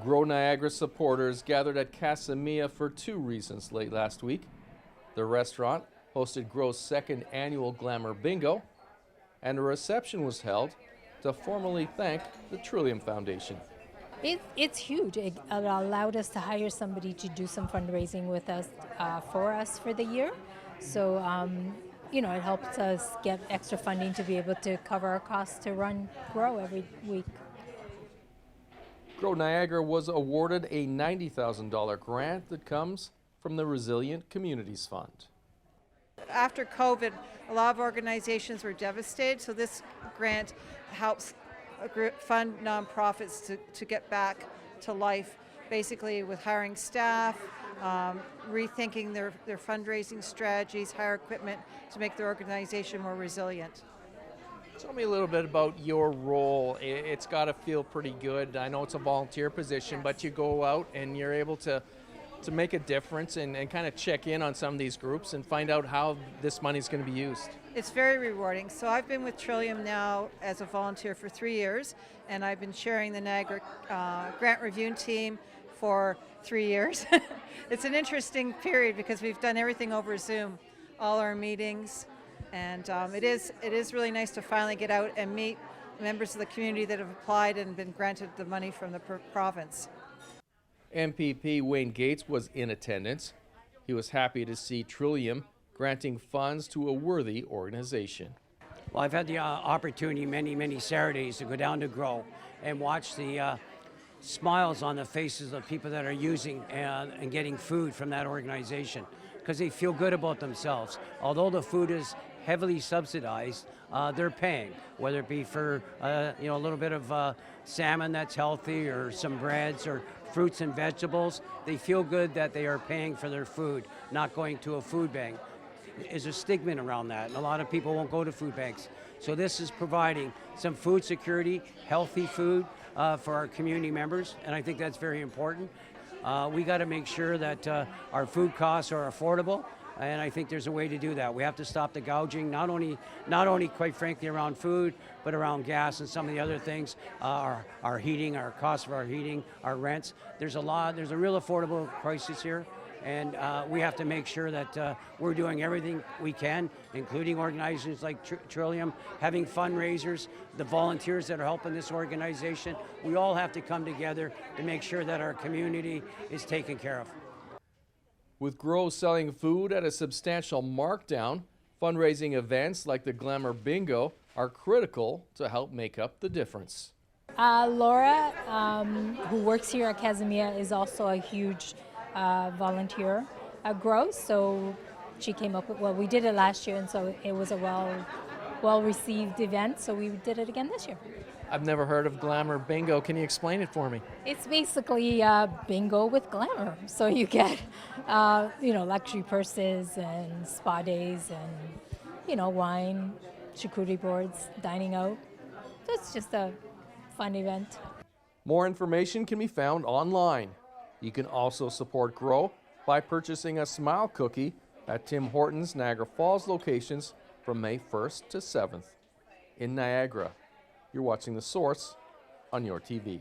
Grow Niagara supporters gathered at Casa Mia for two reasons late last week. The restaurant hosted Grow's second annual Glamour Bingo, and a reception was held to formally thank the Trillium Foundation. It's huge. It allowed us to hire somebody to do some fundraising with us, for the year. So, it helps us get extra funding to be able to cover our costs to run Grow every week. Grow Niagara was awarded a $90,000 grant that comes from the Resilient Communities Fund. After COVID, a lot of organizations were devastated, so this grant helps fund nonprofits to get back to life, basically with hiring staff, rethinking their fundraising strategies, hire equipment to make their organization more resilient. Tell me a little bit about your role. It's got to feel pretty good. I know it's a volunteer position, but you go out and you're able to make a difference and kind of check in on some of these groups and find out how this money is going to be used. It's very rewarding. So I've been with Trillium now as a volunteer for 3 years, and I've been chairing the Niagara grant review team for 3 years. It's an interesting period because we've done everything over Zoom, all our meetings, and it is really nice to finally get out and meet members of the community that have applied and been granted the money from the province. MPP Wayne Gates was in attendance. He was happy to see Trillium granting funds to a worthy organization. Well, I've had the opportunity many Saturdays to go down to Grow and watch the smiles on the faces of people that are using and getting food from that organization because they feel good about themselves. Although the food is heavily subsidized, they're paying, whether it be for a little bit of salmon that's healthy or some breads or fruits and vegetables. They feel good that they are paying for their food, not going to a food bank. There's a stigma around that, and a lot of people won't go to food banks. So this is providing some food security, healthy food for our community members, and I think that's very important. We got to make sure that our food costs are affordable, and I think there's a way to do that. We have to stop the gouging, not only quite frankly around food, but around gas and some of the other things, our heating, our cost of our heating, our rents. There's a real affordable crisis here, and we have to make sure that we're doing everything we can, including organizations like Trillium, having fundraisers, the volunteers that are helping this organization. We all have to come together to make sure that our community is taken care of. With Grow selling food at a substantial markdown, fundraising events like the Glamour Bingo are critical to help make up the difference. Laura, who works here at Casa Mia, is also a huge volunteer at Grow, so she came up with, we did it last year, and so it was a well-received event, so we did it again this year. I've never heard of Glamour Bingo. Can you explain it for me? It's basically bingo with glamour. So you get, luxury purses and spa days and, wine, charcuterie boards, dining out. So it's just a fun event. More information can be found online. You can also support Grow by purchasing a Smile Cookie at Tim Hortons Niagara Falls locations from May 1st to 7th. In Niagara, you're watching The Source on your TV.